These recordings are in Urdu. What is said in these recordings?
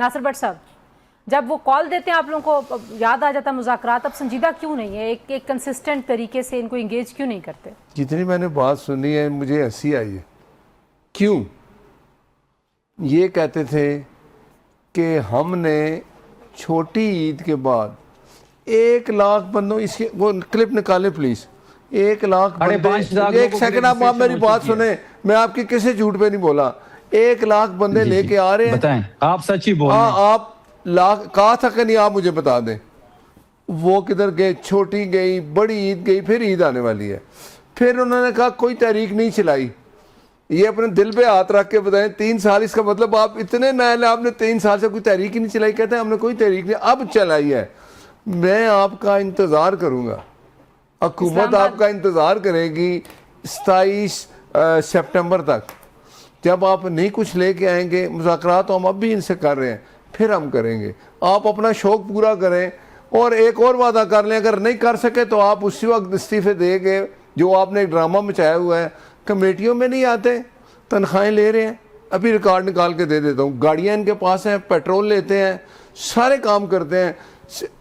ناصر بٹ صاحب، جب وہ کال دیتے ہیں آپ لوگوں کو یاد آ جاتا ہے مذاکرات، اب سنجیدہ کیوں نہیں ہے؟ ایک کنسسٹنٹ طریقے سے ان کو انگیج کیوں نہیں کرتے؟ جتنی میں نے بات سنی ہے مجھے ہنسی آئی ہے. کیوں؟ یہ کہتے تھے کہ ہم نے چھوٹی عید کے بعد 1,00,000 بندوں، اس کی وہ کلپ نکالیں پلیز. 1,00,000 بندے، ایک سیکنڈ آپ میری بات سنیں، میں آپ کی کسی جھوٹ پہ نہیں بولا. 1,00,000 بندے لے کے آ رہے ہیں. بتائیں، آپ سچ ہی بول رہے ہیں. آپ کہا تھا کہ نہیں، آپ مجھے بتا دیں وہ کدھر گئے؟ چھوٹی گئی، بڑی عید گئی، پھر عید آنے والی ہے. پھر انہوں نے کہا کوئی تحریک نہیں چلائی. یہ اپنے دل پہ ہاتھ رکھ کے بتائیں، 3 سال، اس کا مطلب آپ اتنے نئے، آپ نے 3 سال سے کوئی تحریک ہی نہیں چلائی. کہتے ہیں ہم نے کوئی تحریک نہیں اب چلائی ہے. میں آپ کا انتظار کروں گا، حکومت آپ کا انتظار کرے گی 27 سپٹمبر تک، جب آپ نہیں کچھ لے کے آئیں گے. مذاکرات ہم اب بھی ان سے کر رہے ہیں، پھر ہم کریں گے. آپ اپنا شوق پورا کریں اور ایک اور وعدہ کر لیں، اگر نہیں کر سکے تو آپ اسی وقت استعفے دے گے. جو آپ نے ایک ڈرامہ مچایا ہوا ہے، کمیٹیوں میں نہیں آتے، تنخواہیں لے رہے ہیں. ابھی ریکارڈ نکال کے دے دیتا ہوں. گاڑیاں ان کے پاس ہیں، پیٹرول لیتے ہیں، سارے کام کرتے ہیں،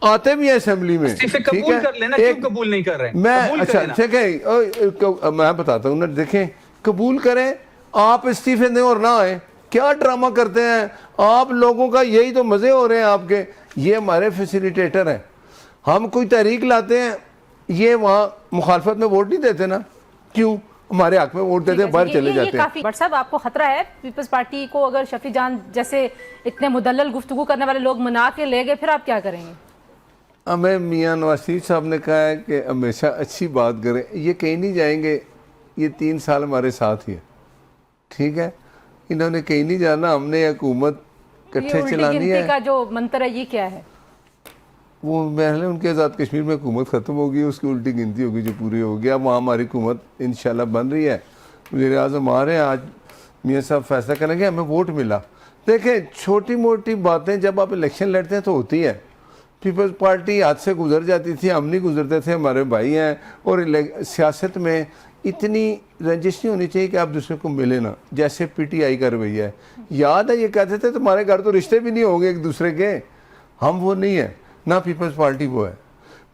آتے بھی ہیں اسمبلی میں. قبول کر لینا، کیوں قبول نہیں کر رہے؟ میں اچھا دیکھیں، میں بتاتا ہوں، دیکھیں قبول کریں، آپ استعفے دیں اور نہ آئیں. کیا ڈرامہ کرتے ہیں آپ لوگوں کا؟ یہی تو مزے ہو رہے ہیں آپ کے. یہ ہمارے فیسیلیٹیٹر ہیں. ہم کوئی تحریک لاتے ہیں، یہ وہاں مخالفت میں ووٹ نہیں دیتے نا. کیوں؟ ہمارے حق میں ووٹ دیتے ہیں، باہر چلے جاتے ہیں. بٹ صاحب، آپ کو خطرہ ہے پیپلز پارٹی کو اگر شفیع جان جیسے اتنے مدلل گفتگو کرنے والے لوگ منا کے لے گئے، پھر آپ کیا کریں گے؟ ہمیں میاں نواز شریف صاحب نے کہا ہے کہ ہمیشہ اچھی بات کریں. یہ کہیں نہیں جائیں گے. یہ 3 سال ہمارے ساتھ ہی ہے، ٹھیک ہے؟ انہوں نے کہیں نہیں جانا. ہم نے حکومت کٹھے چلانی ہے. کا جو منتر ہے یہ کیا ہے؟ وہ محل ان کے آزاد کشمیر میں حکومت ختم ہوگی، اس کی الٹی گنتی ہوگی جو پوری ہوگی. اب وہاں ہماری حکومت انشاءاللہ بن رہی ہے. وزیر اعظم آ رہے ہیں، آج میاں صاحب فیصلہ کریں گے. ہمیں ووٹ ملا. دیکھیں، چھوٹی موٹی باتیں جب آپ الیکشن لڑتے ہیں تو ہوتی ہے. پیپلز پارٹی ہاتھ سے گزر جاتی تھی، ہم نہیں گزرتے تھے، ہمارے بھائی ہیں. اور سیاست میں اتنی رنجش نہیں ہونی چاہیے کہ آپ دوسرے کو ملے نا، جیسے پی ٹی آئی کر رہی ہے. یاد ہے یہ کہتے تھے تمہارے گھر تو رشتے بھی نہیں ہوں گے ایک دوسرے کے. ہم وہ نہیں ہیں، نہ پیپلز پارٹی وہ ہے.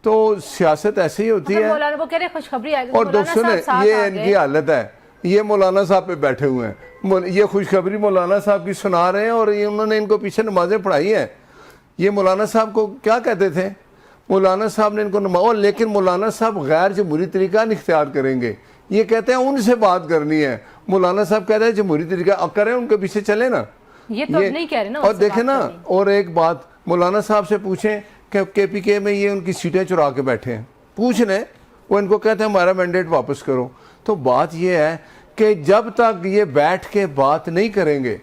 تو سیاست ایسے ہی ہوتی ہے. اور سنیں، یہ ان کی حالت ہے. یہ مولانا صاحب پہ بیٹھے ہوئے ہیں، یہ خوشخبری مولانا صاحب کی سنا رہے ہیں، اور انہوں نے ان کو پیچھے نمازیں پڑھائی ہیں. یہ مولانا صاحب کو کیا کہتے تھے؟ مولانا صاحب نے ان کو نماز، لیکن مولانا صاحب غیر جمہوری طریقہ نہیں اختیار کریں گے. یہ کہتے ہیں ان سے بات کرنی ہے. مولانا صاحب کہتے ہیں جمہوری طریقہ کریں، ان کے پیچھے چلے نا. یہ تو نہیں کہہ رہے نا. اور دیکھیں نا، اور ایک بات مولانا صاحب سے پوچھیں کہ کے پی کے میں یہ ان کی سیٹیں چرا کے بیٹھے ہیں، پوچھ لیں. وہ ان کو کہتے ہیں ہمارا مینڈیٹ واپس کرو. تو بات یہ ہے کہ جب تک یہ بیٹھ کے بات نہیں کریں گے،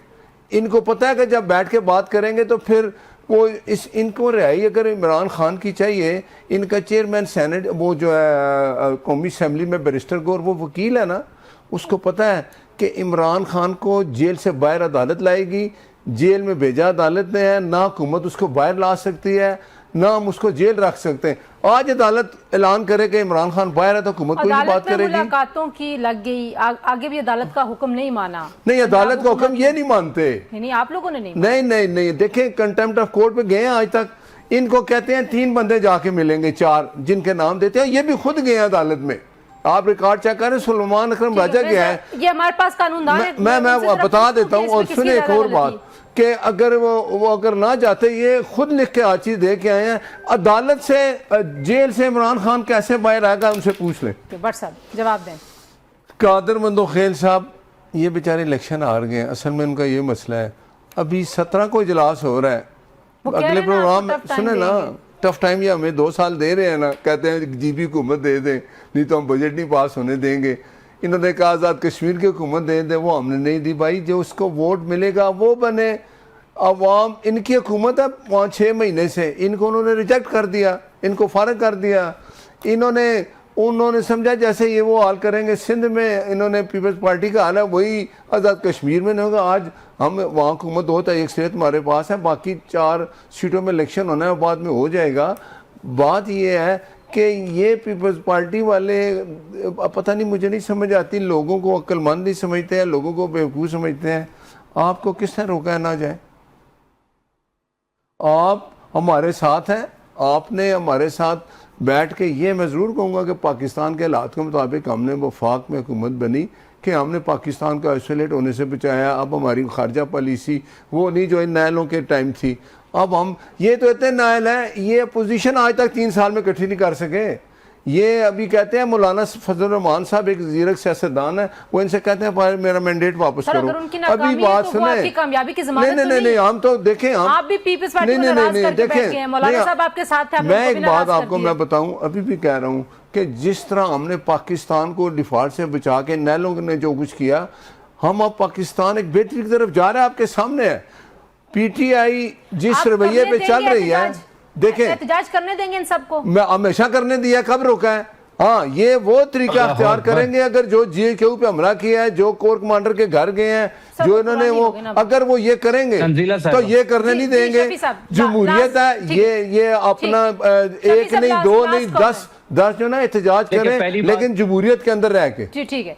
ان کو پتہ ہے کہ جب بیٹھ کے بات کریں گے تو پھر وہ ان کو رہائی اگر عمران خان کی چاہیے. ان کا چیئرمین سینٹ، وہ جو ہے قومی اسمبلی میں بیرسٹر گور، وہ وکیل ہے نا، اس کو پتہ ہے کہ عمران خان کو جیل سے باہر عدالت لائے گی. جیل میں بھیجا عدالت نے ہے، نہ حکومت اس کو باہر لا سکتی ہے، نہ ہم اس کو جیل رکھ سکتے ہیں. آج عدالت اعلان کرے کہ عمران خان باہر ہے تو حکومت کوئی نہیں بات کرے گی. ملاقاتوں کی لگ گئی، آگے بھی عدالت کا حکم نہیں مانا. نہیں، عدالت کا حکم یہ نہیں مانتے. نہیں، آپ لوگوں نے نہیں. دیکھیں، کنٹیمپٹ آف کورٹ پہ گئے ہیں آج تک. ان کو کہتے ہیں 3 بندے جا کے ملیں گے، 4 جن کے نام دیتے ہیں. یہ بھی خود گئے ہیں عدالت میں. آپ ریکارڈ چیک کریں، سلمان اکرم راجہ گیا ہے. یہ ہمارے پاس قانون دان ہے. میں بتا دیتا ہوں. اور سنیں ایک اور بات کہ اگر وہ اگر نہ جاتے، یہ خود لکھ کے آج چیز دے کے آئے ہیں. عدالت سے، جیل سے عمران خان کیسے باہر آئے گا، ان سے پوچھ لیں. بٹ صاحب جواب دیں. قادر مندوخیل صاحب یہ بیچارے الیکشن ہار گئے ہیں. اصل میں ان کا یہ مسئلہ ہے. ابھی 17 کو اجلاس ہو رہا ہے. اگلے پروگرام سنیں نا، ٹف ٹائم یہ ہمیں 2 سال دے رہے ہیں نا. کہتے ہیں جی بھی حکومت دے دیں، نہیں تو ہم بجٹ نہیں پاس ہونے دیں گے. انہوں نے کہا آزاد کشمیر کی حکومت دے دیں، وہ ہم نے نہیں دی. بھائی جو اس کو ووٹ ملے گا وہ بنے. عوام ان کی حکومت ہے 5-6 مہینے سے، ان کو انہوں نے ریجیکٹ کر دیا، ان کو فارغ کر دیا. انہوں نے سمجھا جیسے یہ وہ حال کریں گے. سندھ میں انہوں نے پیپلز پارٹی کا حال ہے وہی آزاد کشمیر میں نہیں ہوگا. آج ہم وہاں حکومت ہوتا ہے، ایک سیٹ ہمارے پاس ہے، باقی 4 سیٹوں میں الیکشن ہونا ہے، بعد میں ہو جائے گا. بات یہ ہے کہ یہ پیپلز پارٹی والے پتہ نہیں، مجھے نہیں سمجھ آتی، لوگوں کو عقل مند نہیں سمجھتے ہیں، لوگوں کو بیوقوف سمجھتے ہیں. آپ کو کس طرح روکا ہے نہ جائے؟ آپ ہمارے ساتھ ہیں, آپ نے ہمارے ساتھ بیٹھ کے, یہ میں ضرور کہوں گا کہ پاکستان کے حالات کے مطابق ہم نے وفاق میں حکومت بنی کہ ہم نے پاکستان کو آئسولیٹ ہونے سے بچایا. اب ہماری خارجہ پالیسی وہ نہیں جو ان نائلوں کے ٹائم تھی. اب ہم یہ تو اتنے نائل ہیں, یہ اپوزیشن آج تک 3 سال میں اکٹھی نہیں کر سکے. یہ ابھی کہتے ہیں مولانا فضل الرحمان صاحب ایک زیرک سیاستدان ہے, وہ ان سے کہتے ہیں میرا مینڈیٹ واپس کرو. ابھی بات سنیں, کامیابی کی ضمانت تو نہیں. ہم تو دیکھیں, آپ بھی پیپلز پارٹی کو ناراض کر کے بیٹھ گئے ہیں, مولانا صاحب آپ کے ساتھ ہیں. میں ایک بات آپ کو میں بتاؤں, ابھی بھی کہہ رہا ہوں کہ جس طرح ہم نے پاکستان کو ڈیفالٹ سے بچا کے نیلوں نے جو کچھ کیا, ہم اب پاکستان ایک بہتری کی طرف جا رہا ہے, آپ کے سامنے ہے. پی ٹی آئی جس رویے پہ چل رہی ہے, دیکھیں احتجاج کرنے دیں گے ان سب کو, میں ہمیشہ کرنے دیا, کب روکا ہے. ہاں, یہ وہ طریقہ اختیار کریں گے اگر جو جی اے کیو پہ حملہ کیا ہے, جو کور کمانڈر کے گھر گئے ہیں, جو انہوں نے وہ, اگر وہ یہ کریں گے تو یہ کرنے نہیں دیں گے. جمہوریت ہے, یہ اپنا ایک نہیں, 2 نہیں, 10 جو نا احتجاج کریں, لیکن جمہوریت کے اندر رہ کے. جی ٹھیک ہے.